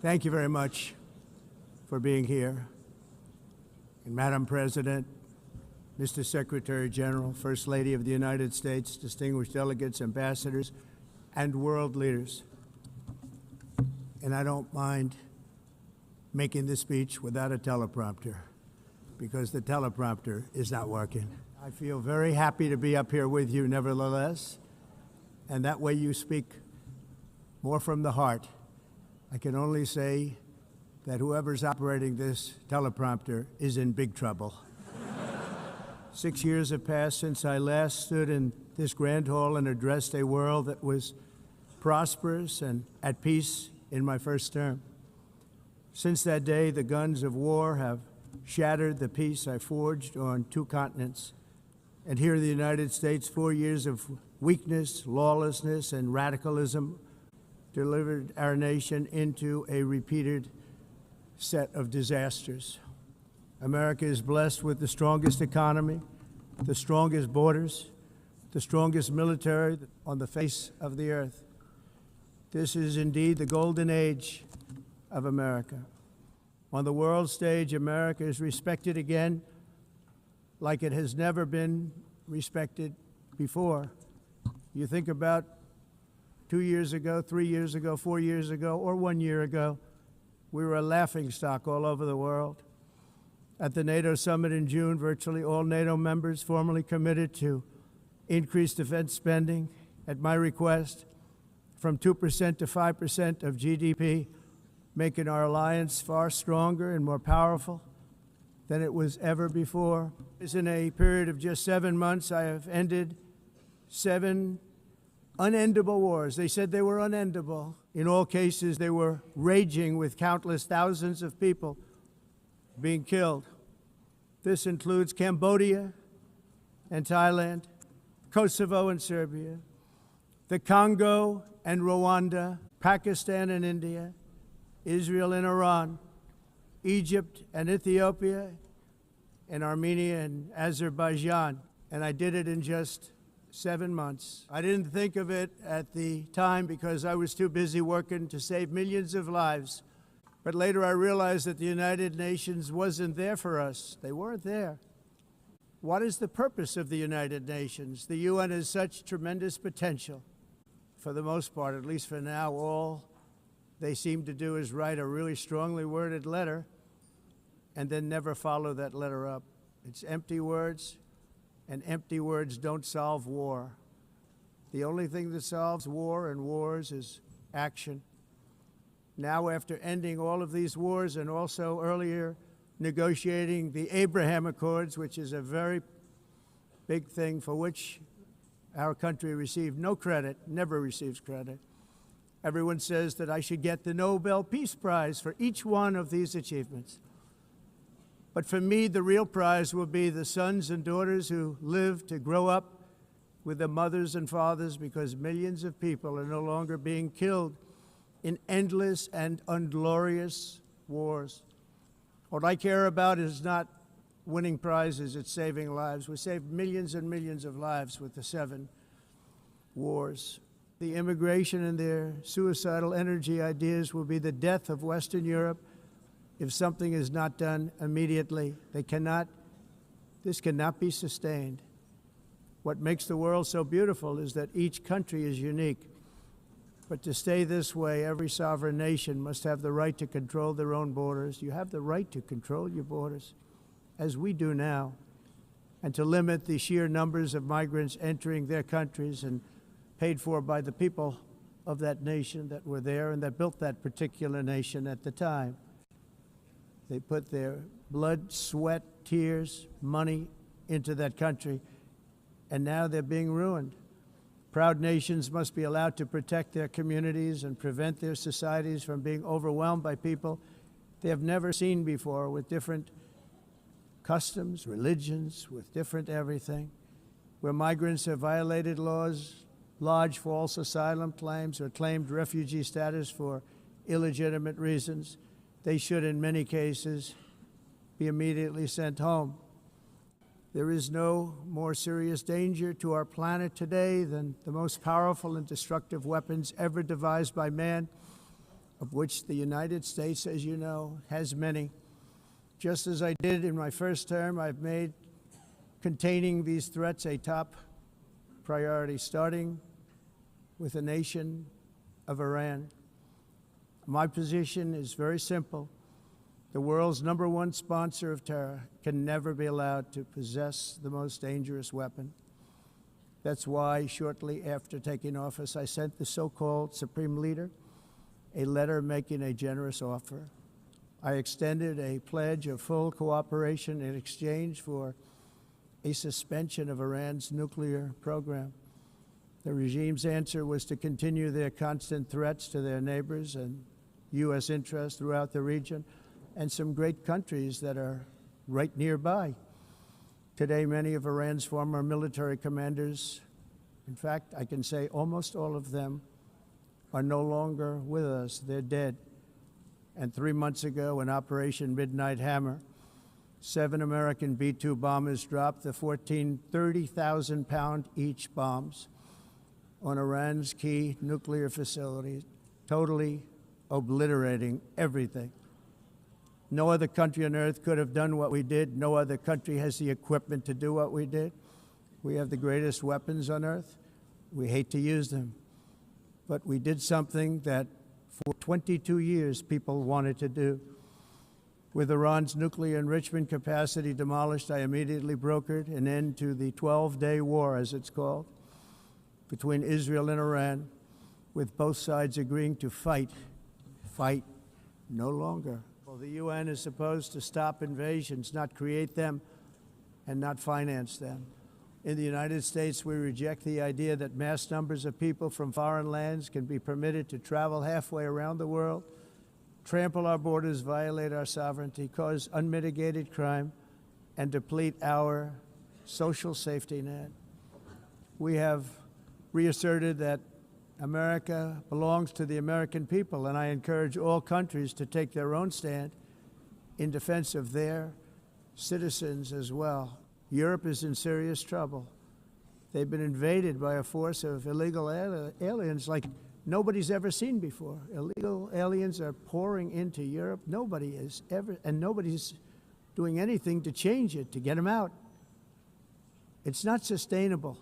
Thank you very much for being here. And Madam President, Mr. Secretary General, First Lady of the United States, distinguished delegates, ambassadors, and world leaders. And I don't mind making this speech without a teleprompter, because the teleprompter is not working. I feel very happy to be up here with you nevertheless, and that way you speak more from the heart. I can only say that whoever's operating this teleprompter is in big trouble. 6 years have passed since I last stood in this grand hall and addressed a world that was prosperous and at peace in my first term. Since that day, the guns of war have shattered the peace I forged on 2 continents. And here in the United States, 4 years of weakness, lawlessness, and radicalism delivered our nation into a repeated set of disasters. America is blessed with the strongest economy, the strongest borders, the strongest military on the face of the earth. This is indeed the golden age of America. On the world stage, America is respected again like it has never been respected before. You think about 2 years ago, 3 years ago, 4 years ago, or 1 year ago, we were a laughingstock all over the world. At the NATO summit in June, virtually all NATO members formally committed to increase defense spending at my request from 2% to 5% of GDP, making our alliance far stronger and more powerful than it was ever before. In a period of just 7 months, I have ended 7 unendable wars. They said they were unendable. In all cases, they were raging with countless thousands of people being killed. This includes Cambodia and Thailand, Kosovo and Serbia, the Congo and Rwanda, Pakistan and India, Israel and Iran, Egypt and Ethiopia, and Armenia and Azerbaijan. And I did it in just 7 months. I didn't think of it at the time because I was too busy working to save millions of lives. But later I realized that the United Nations wasn't there for us. They weren't there. What is the purpose of the United Nations? The UN has such tremendous potential. For the most part, at least for now, all they seem to do is write a really strongly worded letter and then never follow that letter up. It's empty words, and empty words don't solve war. The only thing that solves war and wars is action. Now, after ending all of these wars and also earlier negotiating the Abraham Accords, which is a very big thing for which our country received no credit, never receives credit. Everyone says that I should get the Nobel Peace Prize for each one of these achievements. But for me, the real prize will be the sons and daughters who live to grow up with their mothers and fathers, because millions of people are no longer being killed in endless and unglorious wars. What I care about is not winning prizes, it's saving lives. We saved millions and millions of lives with the 7 wars. The immigration and their suicidal energy ideas will be the death of Western Europe if something is not done immediately. This cannot be sustained. What makes the world so beautiful is that each country is unique. But to stay this way, every sovereign nation must have the right to control their own borders. You have the right to control your borders, as we do now, and to limit the sheer numbers of migrants entering their countries and paid for by the people of that nation that were there and that built that particular nation at the time. They put their blood, sweat, tears, money into that country, and now they're being ruined. Proud nations must be allowed to protect their communities and prevent their societies from being overwhelmed by people they have never seen before, with different customs, religions, with different everything. Where migrants have violated laws, lodged false asylum claims, or claimed refugee status for illegitimate reasons, they should, in many cases, be immediately sent home. There is no more serious danger to our planet today than the most powerful and destructive weapons ever devised by man of which the United States, as you know, has many. Just as I did in my first term, I've made containing these threats a top priority, starting with the nation of Iran. My position is very simple. The world's #1 sponsor of terror can never be allowed to possess the most dangerous weapon. That's why, shortly after taking office, I sent the so-called Supreme Leader a letter making a generous offer. I extended a pledge of full cooperation in exchange for a suspension of Iran's nuclear program. The regime's answer was to continue their constant threats to their neighbors and U.S. interests throughout the region, and some great countries that are right nearby. Today, many of Iran's former military commanders, in fact, I can say almost all of them, are no longer with us. They're dead. And 3 months ago, in Operation Midnight Hammer, 7 American B-2 bombers dropped the 14 30,000-pound each bombs on Iran's key nuclear facilities, totally obliterating everything. No other country on earth could have done what we did. No other country has the equipment to do what we did. We have the greatest weapons on earth. We hate to use them. But we did something that for 22 years people wanted to do. With Iran's nuclear enrichment capacity demolished, I immediately brokered an end to the 12-day war, as it's called, between Israel and Iran, with both sides agreeing to fight no longer. Well, the UN is supposed to stop invasions, not create them and not finance them. In the United States, we reject the idea that mass numbers of people from foreign lands can be permitted to travel halfway around the world, trample our borders, violate our sovereignty, cause unmitigated crime, and deplete our social safety net. We have reasserted that America belongs to the American people, and I encourage all countries to take their own stand in defense of their citizens as well. Europe is in serious trouble. They've been invaded by a force of illegal aliens like nobody's ever seen before. Illegal aliens are pouring into Europe. Nobody is ever, and nobody's doing anything to change it, to get them out. It's not sustainable.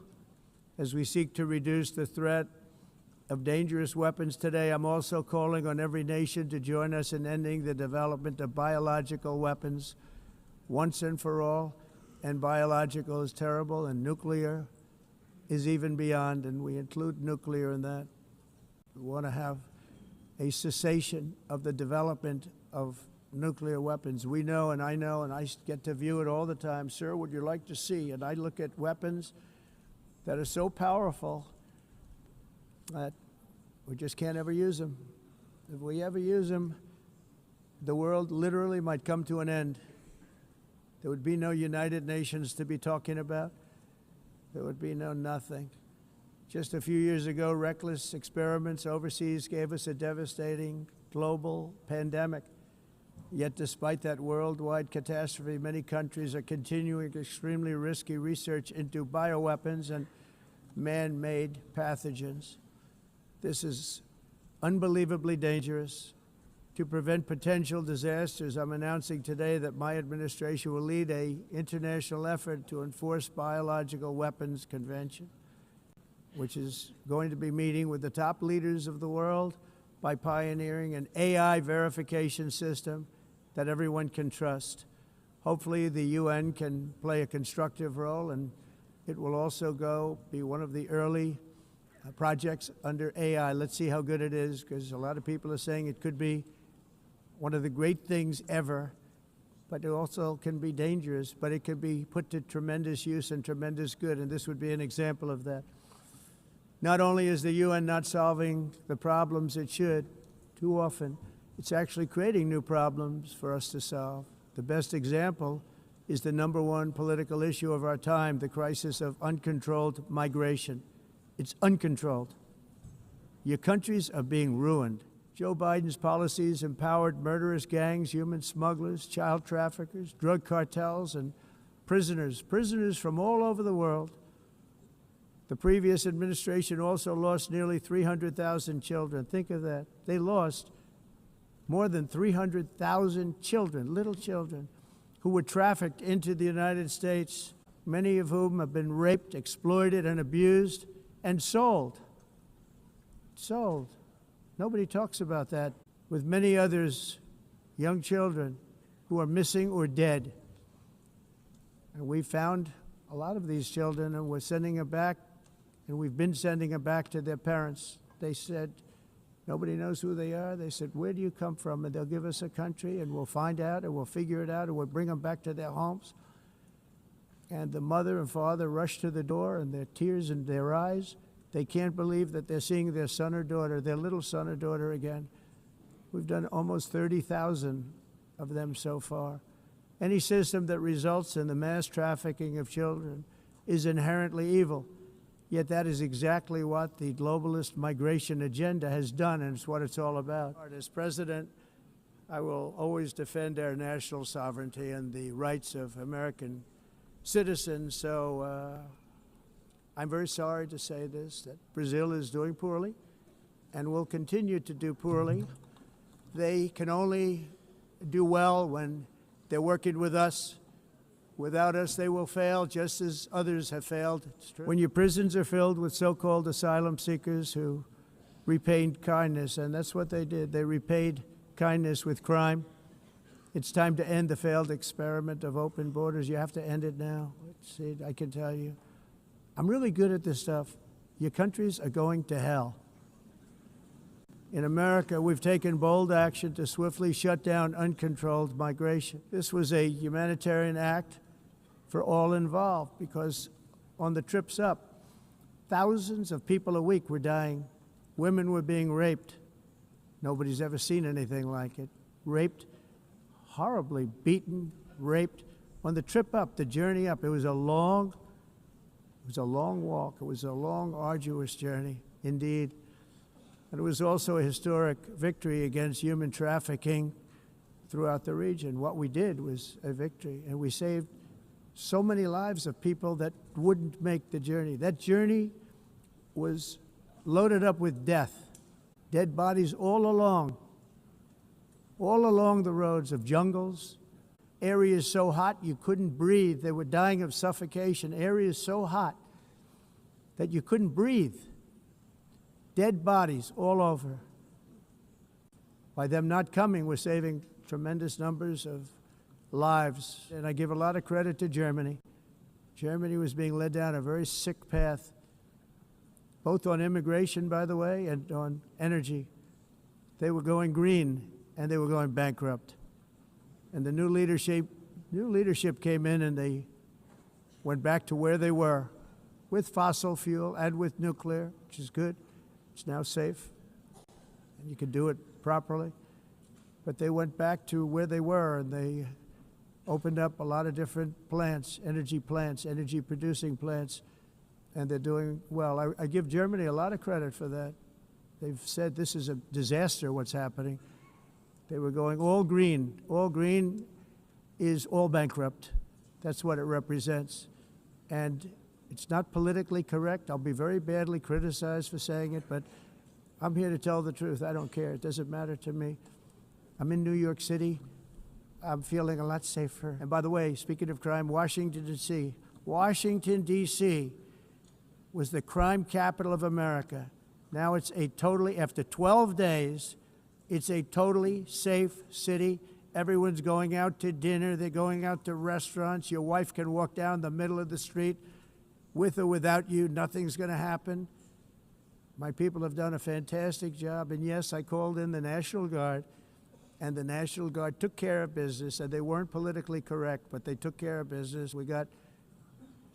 As we seek to reduce the threat of dangerous weapons today, I'm also calling on every nation to join us in ending the development of biological weapons once and for all. And biological is terrible, and nuclear is even beyond, and we include nuclear in that. We want to have a cessation of the development of nuclear weapons. We know, and I get to view it all the time. Sir, would you like to see? And I look at weapons that are so powerful that we just can't ever use them. If we ever use them, the world literally might come to an end. There would be no United Nations to be talking about. There would be no nothing. Just a few years ago, reckless experiments overseas gave us a devastating global pandemic. Yet despite that worldwide catastrophe, many countries are continuing extremely risky research into bioweapons and man-made pathogens. This is unbelievably dangerous. To prevent potential disasters, I'm announcing today that my administration will lead an international effort to enforce Biological Weapons Convention, which is going to be meeting with the top leaders of the world by pioneering an AI verification system that everyone can trust. Hopefully the UN can play a constructive role, and it will also be one of the early projects under AI. Let's see how good it is, because a lot of people are saying it could be one of the great things ever, but it also can be dangerous, but it can be put to tremendous use and tremendous good, and this would be an example of that. Not only is the UN not solving the problems it should, too often, it's actually creating new problems for us to solve. The best example is the #1 political issue of our time, the crisis of uncontrolled migration. It's uncontrolled. Your countries are being ruined. Joe Biden's policies empowered murderous gangs, human smugglers, child traffickers, drug cartels, and prisoners from all over the world. The previous administration also lost nearly 300,000 children. Think of that. They lost more than 300,000 children, little children, who were trafficked into the United States, many of whom have been raped, exploited, and abused, and sold. Sold. Nobody talks about that. With many others, young children who are missing or dead. And we found a lot of these children, and we're sending them back, and we've been sending them back to their parents. They said, nobody knows who they are. They said, where do you come from? And they'll give us a country, and we'll find out, and we'll figure it out, and we'll bring them back to their homes. And the mother and father rush to the door, and their tears in their eyes. They can't believe that they're seeing their son or daughter, their little son or daughter again. We've done almost 30,000 of them so far. Any system that results in the mass trafficking of children is inherently evil. Yet that is exactly what the globalist migration agenda has done, and it's what it's all about. As president, I will always defend our national sovereignty and the rights of American citizens. So I'm very sorry to say this, that Brazil is doing poorly and will continue to do poorly. They can only do well when they're working with us. Without us, they will fail, just as others have failed. When your prisons are filled with so-called asylum seekers who repaid kindness, and that's what they did. They repaid kindness with crime. It's time to end the failed experiment of open borders. You have to end it now. I can tell you. I'm really good at this stuff. Your countries are going to hell. In America, we've taken bold action to swiftly shut down uncontrolled migration. This was a humanitarian act for all involved, because on the trips up, thousands of people a week were dying. Women were being raped. Nobody's ever seen anything like it. Raped, horribly beaten, raped. On the trip up, the journey up, it was a long walk. It was a long, arduous journey, indeed. And it was also a historic victory against human trafficking throughout the region. What we did was a victory, and we saved so many lives of people that wouldn't make the journey. That journey was loaded up with death, dead bodies all along the roads of jungles, areas so hot you couldn't breathe. They were dying of suffocation, areas so hot that you couldn't breathe. Dead bodies all over. By them not coming, we're saving tremendous numbers of lives. And I give a lot of credit to Germany. Germany was being led down a very sick path, both on immigration, by the way, and on energy. They were going green, and they were going bankrupt. And the new leadership came in, and they went back to where they were, with fossil fuel and with nuclear, which is good. It's now safe, and you can do it properly. But they went back to where they were, and they opened up a lot of different plants, energy-producing plants, and they're doing well. I give Germany a lot of credit for that. They've said this is a disaster, what's happening. They were going all green. All green is all bankrupt. That's what it represents. And it's not politically correct. I'll be very badly criticized for saying it, but I'm here to tell the truth. I don't care. It doesn't matter to me. I'm in New York City. I'm feeling a lot safer. And by the way, speaking of crime, Washington, D.C. Washington, D.C. was the crime capital of America. Now it's after 12 days, it's a totally safe city. Everyone's going out to dinner. They're going out to restaurants. Your wife can walk down the middle of the street with or without you. Nothing's going to happen. My people have done a fantastic job. And yes, I called in the National Guard, and the National Guard took care of business, and they weren't politically correct, but they took care of business. We got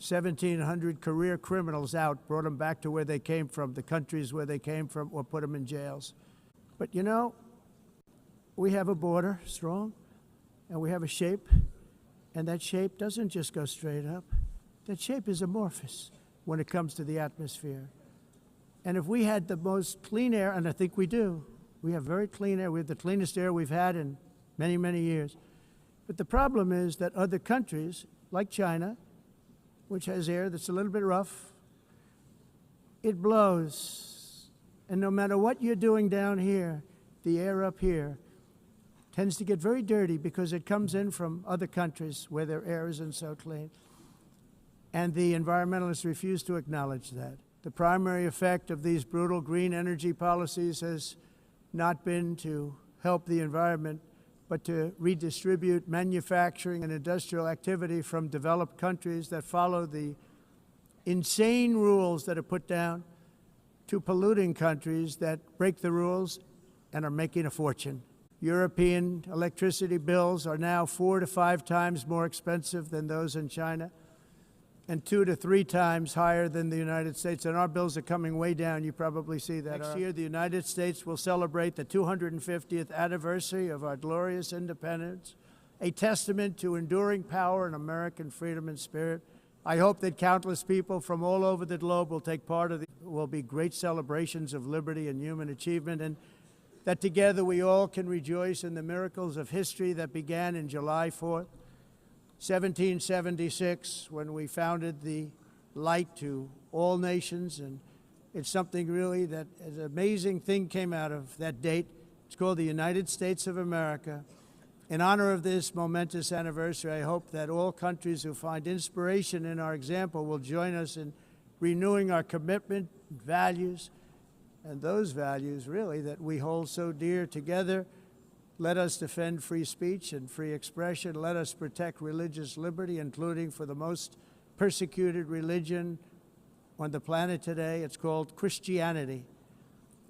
1,700 career criminals out, brought them back to where they came from, the countries where they came from, or put them in jails. But you know, we have a border, strong, and we have a shape, and that shape doesn't just go straight up. That shape is amorphous when it comes to the atmosphere. And if we had the most clean air, and I think we do, we have very clean air. We have the cleanest air we've had in many, many years. But the problem is that other countries, like China, which has air that's a little bit rough, it blows. And no matter what you're doing down here, the air up here tends to get very dirty because it comes in from other countries where their air isn't so clean. And the environmentalists refuse to acknowledge that. The primary effect of these brutal green energy policies has not been to help the environment, but to redistribute manufacturing and industrial activity from developed countries that follow the insane rules that are put down to polluting countries that break the rules and are making a fortune. European electricity bills are now 4 to 5 times more expensive than those in China, and 2 to 3 times higher than the United States. And our bills are coming way down. You probably see that. Next year, the United States will celebrate the 250th anniversary of our glorious independence, a testament to enduring power and American freedom and spirit. I hope that countless people from all over the globe will take part of will be great celebrations of liberty and human achievement, and that together we all can rejoice in the miracles of history that began in July 4th, 1776, when we founded the light to all nations. And it's something really that an amazing thing came out of that date. It's called the United States of America. In honor of this momentous anniversary, I hope that all countries who find inspiration in our example will join us in renewing our commitment, values, and those values really that we hold so dear. Together, let us defend free speech and free expression. Let us protect religious liberty, including for the most persecuted religion on the planet today. It's called Christianity.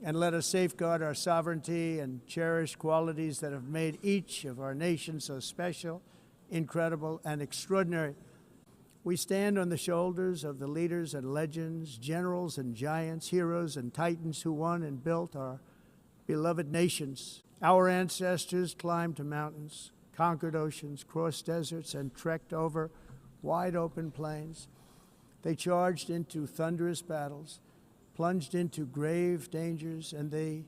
And let us safeguard our sovereignty and cherish qualities that have made each of our nations so special, incredible, and extraordinary. We stand on the shoulders of the leaders and legends, generals and giants, heroes and titans who won and built our beloved nations. Our ancestors climbed mountains, conquered oceans, crossed deserts, and trekked over wide open plains. They charged into thunderous battles, plunged into grave dangers, and they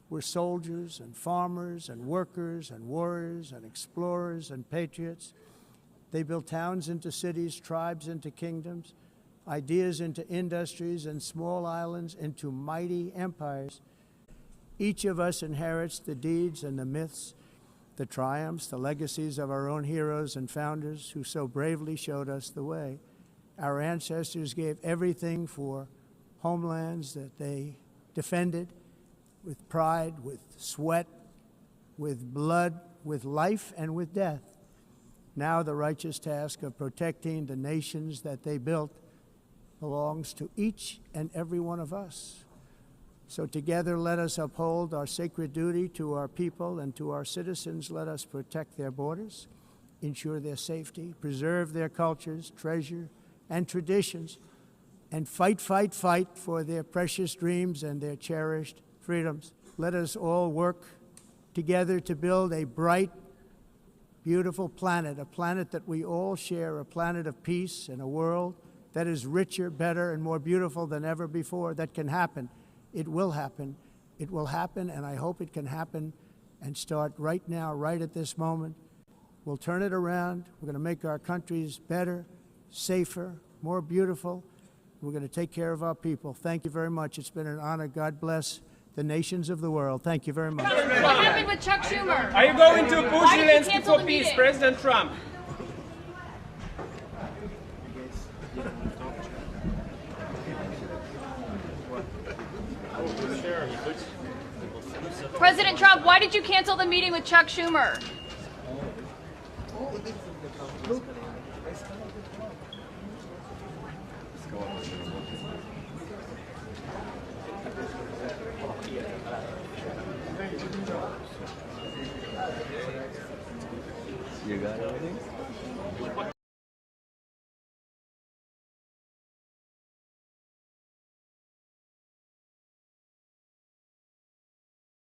were soldiers and farmers and workers and warriors and explorers and patriots. They built towns into cities, tribes into kingdoms, ideas into industries, and small islands into mighty empires. Each of us inherits the deeds and the myths, the triumphs, the legacies of our own heroes and founders who so bravely showed us the way. Our ancestors gave everything for homelands that they defended with pride, with sweat, with blood, with life, and with death. Now the righteous task of protecting the nations that they built belongs to each and every one of us. So together let us uphold our sacred duty to our people and to our citizens. Let us protect their borders, ensure their safety, preserve their cultures, treasure, and traditions, and fight, fight, fight for their precious dreams and their cherished freedoms. Let us all work together to build a bright, beautiful planet, a planet that we all share, a planet of peace and a world that is richer, better, and more beautiful than ever before. That can happen. It will happen. It will happen, and I hope it can happen and start right now, right at this moment. We'll turn it around. We're going to make our countries better, safer, more beautiful. We're going to take care of our people. Thank you very much. It's been an honor. God bless the nations of the world. Thank you very much. What happened with Chuck Schumer? Are you going to push Zelensky for peace, President Trump? President Trump, why did you cancel the meeting with Chuck Schumer? You got everything?